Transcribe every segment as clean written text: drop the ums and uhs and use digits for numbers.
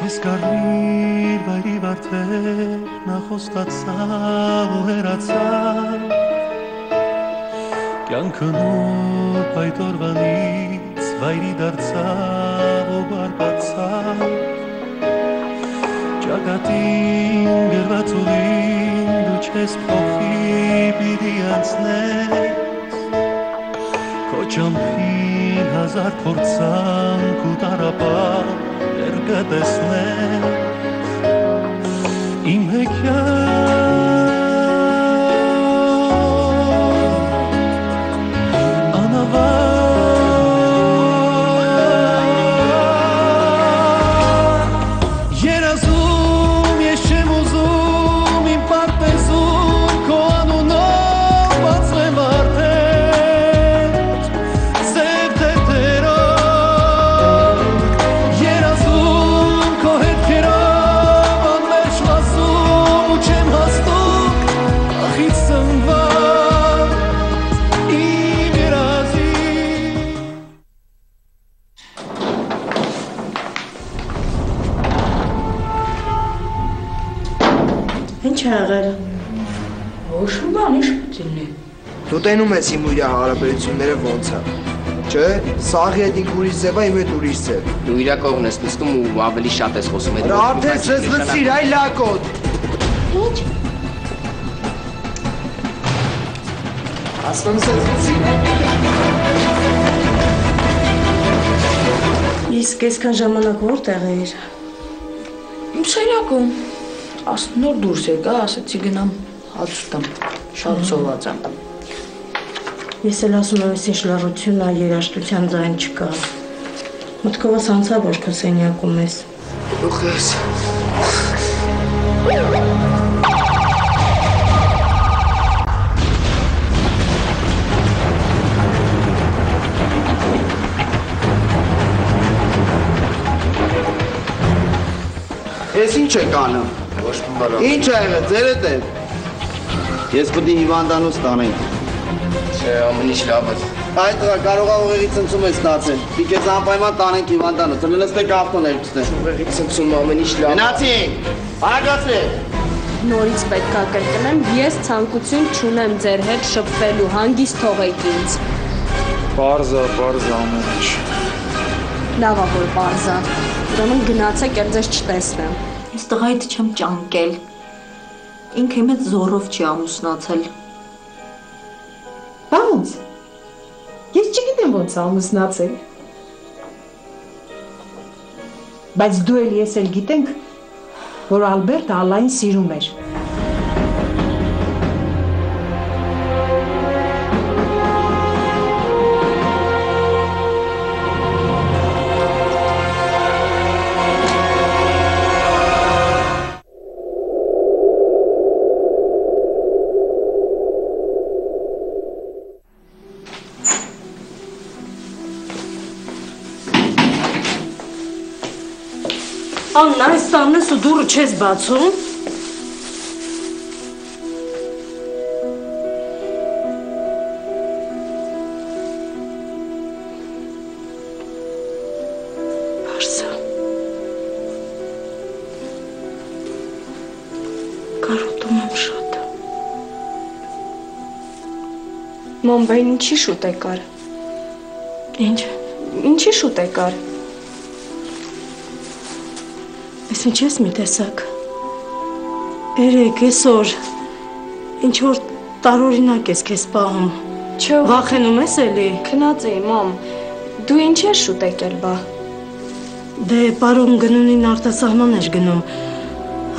Ես կարմիր վայրի վարդեր նախոստացավ ու հեռացավ Կյանքը նոր պայտորվանից վայրի դարձավ ու բարկացավ Ճակատին գրված ուղին դու չես փոխի պիտի անցնես Քո ճամփին հազար փորձանք ու տառապան կտեսնես իմ հեքիաթ անավարտ երազում ես չեմ ուզում իմ պարտեզում քո անունով բացվեմ արդեն սև թեթերով երազում քո հետքերով անմերժ վազում ու չեմ հասնում ախից սնված իմ երազի Ինչ է եղել։ Ոչ բան, ինչ պետք է։ Դու տենում ես իմ ու իր հարաբերությունները ոնց է։ Չէ, սաղի հետ ինք ուրիշ ձև է, իմ հետ ուրիշ ձև։ Դու իրա կողմն ես նստում ու ավելի շատ ես խոսում այդ Արդեն չես լսիր, այ լակոտ։ Ինչ։ Ասում ես լսիր։ Իսկ այսքան ժամանակ որտեղ էիր։ Իմ սենյակում։ Նոր դուրս եկա, ասեցի գնամ հաց ուտեմ, շատ սոված եմ։ Ես էլ ասում եմ, ինչ լռություն է, երաժշտության ձայն չկա։ Մտքովս անցա, որ քո սենյակում ես։ Ուխ ես։ Ես ինչ եք անում։ Ոչ մի բան։ Ինչ է եղել, ձեր հետ է։ Ես պետք է հիվանդանոց տանենք։ Չէ, ամեն ինչ լավ է։ Այդ կարող է ուղեղի ցնցում է ստացել։ Պիտի քեզ անպայման տանենք հիվանդանոց։ Լնես թե կապտոն երկուսն։ Ուղեղի ցնցում ամեն ինչ լավ։ Գնացինք։ Արագացրեք։ Նորից պետք է կրկնեմ, ես ցանկություն չունեմ ձեր հետ շփվելու, հանգիստ թողեք ինձ։ Պարզա ամեն ինչ։ Լավ է, որ պարզա։ Ուրեմն գնացեք, էլ ձեզ չտեսնեմ։ Ես տղայիդ չեմ ճանկել։ Ինքը իմ հետ զորով չի ամուսնացել։ Ոնց։ Ես չգիտեմ ոնց ամուսնացել։ Բայց դու էլ ես էլ գիտենք, որ Ալբերտը Ալլային սիրում էր։ Աննա, այս տանն ես ու դուռը չես բացում։ Բարսա։ Կարոտում եմ շատ։ Մամ, բայն ինչի շուտ եկար։ Ինչ։ Ինչի շուտ եկար։ Ես ինչ ես մի տեսակ։ Երեք, այսօր, ինչ-որ տարօրինակ ես քեզ պահում։ Չէ, Վախենում ես էլի։ քնած էի, մամ։ Դու ինչ ես շուտ եկել, բա։ Դե պարոն գնունին արտասահման էր գնում։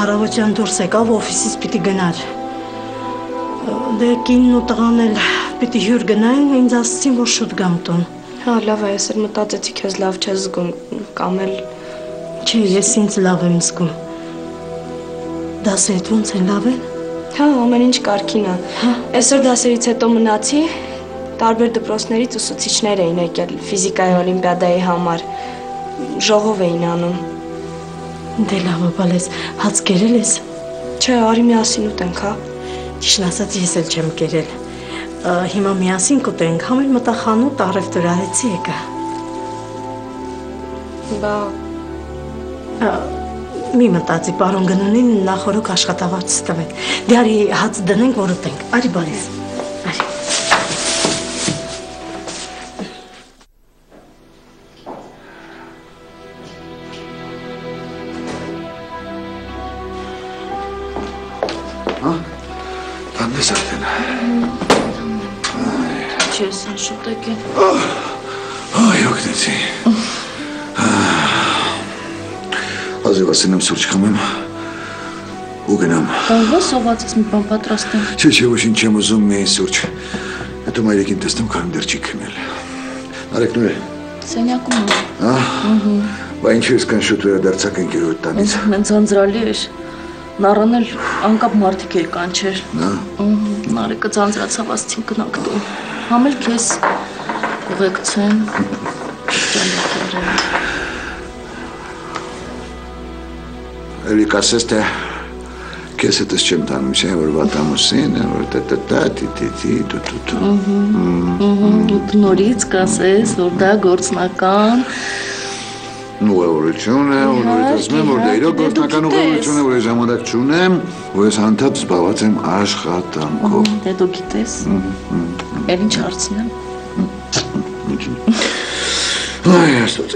Առավոտյան դուրս եկավ, օֆիսից պիտի գնար։ Դե կինն ու տղան էլ պիտի հյուր գնային, ինձ ասացին, որ շուտ գամ տուն։ Հա, լավ է, ես էլ մտածեցի քեզ լավ չես զգում, կամ էլ Չէ, ես ինձ լավ եմ զգում։ Դասերդ ոնց են լավ են։ Հա, ամեն ինչ կարգին է։ Այսօր դասերից հետո մնացի, տարբեր դպրոցներից ուսուցիչներ էին եկել ֆիզիկայի օլիմպիադայի համար։ Ժողով էին անում։ Դե լավ է, բալես, հաց կերել ես։ Չէ, արի միասին ուտենք, հա։ Ճիշտ ասած, ես էլ չեմ կերել։ Հիմա միասին կուտենք, համել մտա խանութ առևտուր արեցի եկա։ Բա մի մտածի, պարոն Գնունին նախորոք աշխատավարձ տվեք։ Դե արի հաց դնենք, որ ուտենք։ Արի բարիս։ Արի։ Տանես արդեն։ Չես շուտ եկել։ Այ օգնեցի։ Ազև ասենամ սուրճ խմեմ ու գնամ։ Կարող սոված ես մի բան պատրաստեմ։ Չէ, ոչինչ չեմ ուզում, միայն սուրճ։ Հետո մայրիկին տեսնում քան դեռ չի քնել։ Արեկնու է։ Սենյակում է։ Բա ինչ ես կան շուտ վերադարձակ ընկերոջ տանից։ Մենց անձրալի էր։ Նառան էլ անկապ մարդիկ էր կանչեր։ Նարեկը ձանձրացավ, ասցին գնանք տուն։ Համել քեզ ուղեկցեն։ Էլի կասես թե քեզ հետս չեմ տանում, չէ՞ որ վատամուսին, որ տա-տա-տա, տի-տի-տի, տու-տու-տու։ Նորից կասես, որ դա գործնական ուղևորություն է, որ նորից ասում եմ, որ դա իրոք գործնական ուղևորություն է, որ ես ժամանակ չունեմ, որ ես հանդարտ զբաղված եմ աշխատանքով։ Դե դու գիտես։ Էլ ինչ հարցնեմ։ Այ աստված։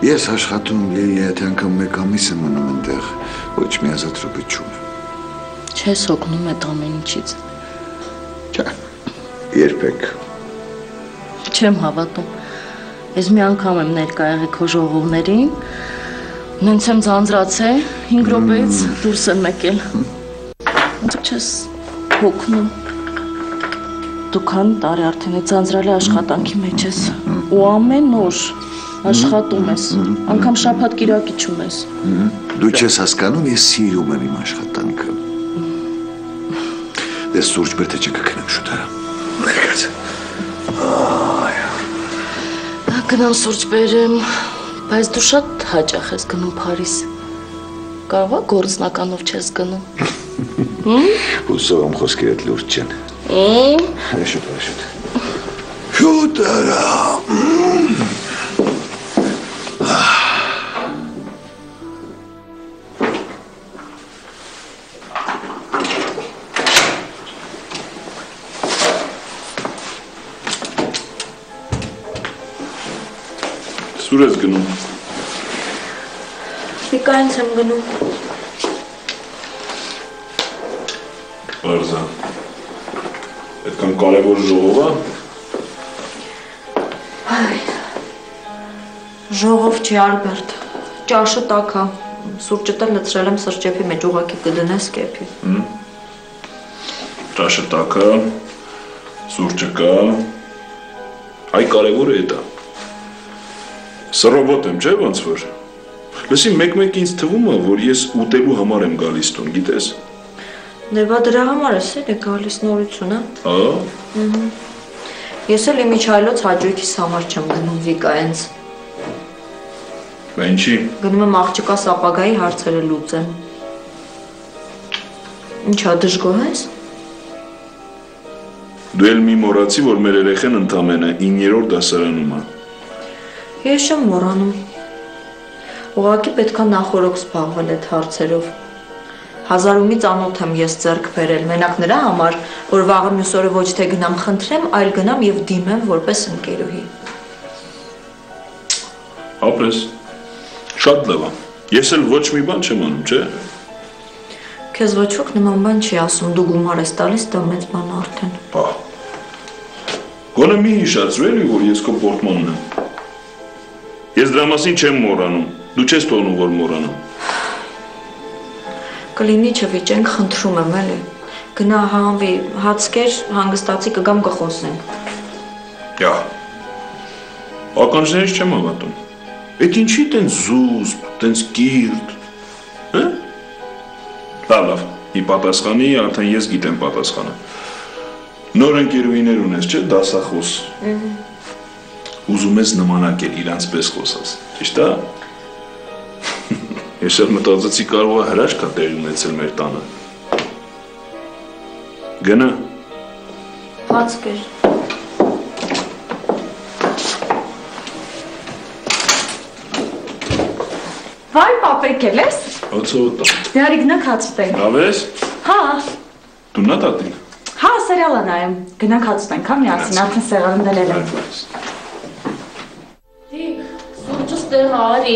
Ես աշխատում Լիլի հետ անգամ մեկ ամիս եմ մնում այնտեղ, ոչ մի ազատ րոպե չունեմ։ Չես օգնում այդ ամեն ինչից։ Չէ, երբեք։ Չեմ հավատում։ Ես մի անգամ եմ ներկա եղել քո ժողովներին, նենց եմ ձանձրացել, 5 րոպեից դուրս եմ եկել։ Ոնց չես հոգնում։ Դու քանի տարի արդեն այդ ձանձրալի աշխատանքի մեջ ես ու ամեն օր աշխատում ես, անգամ շաբաթ կիրակի չունես։ Դու չես հասկանում, ես սիրում եմ իմ աշխատանքը։ Դες սուրճ բեր թե չկքնեմ շուտ է։ Ներկաց։ Գնամ սուրճ բերեմ, բայց դու շատ հաճախ ես գնում Փարիզ։ Կարող է գործնականով չես գնում։ Հուսով եմ խոսքերդ լուրջ չեն։ Շուտ։ Շուտ արա։ Սուր ես գնում։ Վիկայից եմ գնում։ Բարզա։ Այդքան կարևոր ժողով է։ Ժողով չի Ալբերտ, ճաշը տաք է, սուրճը տը լցրել եմ սրճեփի մեջ, ուղղակի կդնես կեփի։ Ճաշը տաք է, սուրճը կա, այ կարևորը է դա։ Սա ռոբոտ եմ, չէ՞ ոնց որ։ Լսի, մեկ-մեկ ինձ թվում է, որ ես ուտելու համար եմ գալիս տուն, գիտես։ Դե բա դրա համար ես էլ գալիս նորություն, հա։ Ես էլ իմ իջայլոց հաճույքիս համար չեմ գնում Վիկայից։ Բա ինչի։ Գնում եմ աղջկաս ապագայի հարցերը լուծեմ։ Ինչա դժգոհ ես։ Դու էլ մի մոռացի, որ մեր երեխեն ընդամենը 9-րդ դասարանում է։ Ես չեմ մոռանում։ Ուղղակի պետքա նախորոք զբաղվել այդ հարցերով։ 1000-ումի ծանոթ եմ ես ձեռք բերել, մենակ նրա համար, որ վաղը մյուս օրը ոչ թե գնամ խնդրեմ, այլ գնամ եւ դիմեմ որպես ընկերուհի։ Ապրես։ Շատ լավ է։ Ես էլ ոչ մի բան չեմ անում, չէ՞։ Քեզ ոչ ոք նման բան չի ասում, դու գումար ես տալիս, դա մեծ բան արդեն։ Բա։ Գոնե մի հիշացրու էլի, որ ես քո պորտմոնն եմ։ Ես դրա մասին չեմ մոռանում, դու չես թողնում, որ մոռանամ։ Կլինի չվիճենք, խնդրում եմ էլի։ Գնա հանվի, հացկեր, հանգստացի կգամ կխոսենք։ Յա։ Ականջներից չեմ հավատում։ Էդ ինչի տենց զուսպ, տենց կիրթ։ Հա։ Լավ, ի պատասխանի, արդեն ես գիտեմ պատասխանը։ Նոր ընկերուհիներ ունես, չէ՞, դասախոս։ Ուզում ես նմանակել իրանց պես խոսած, ճիշտ է։ Ես էլ մտածեցի կարող է հրաշք տեղի ունեցել մեր տանը։ Գնա։ Հացկեր։ Վայ, պապեք էլ ես։ Ոցոտա։ Դարի գնանք հաց ուտենք։ Լավ ես։ Հա։ Դու նա տատին։ Հա, սերիալ եմ նայում։ Գնանք հաց ուտենք, հա, միասին, արդեն սեղանում դնել եմ։ Սուրճս տեղ արի։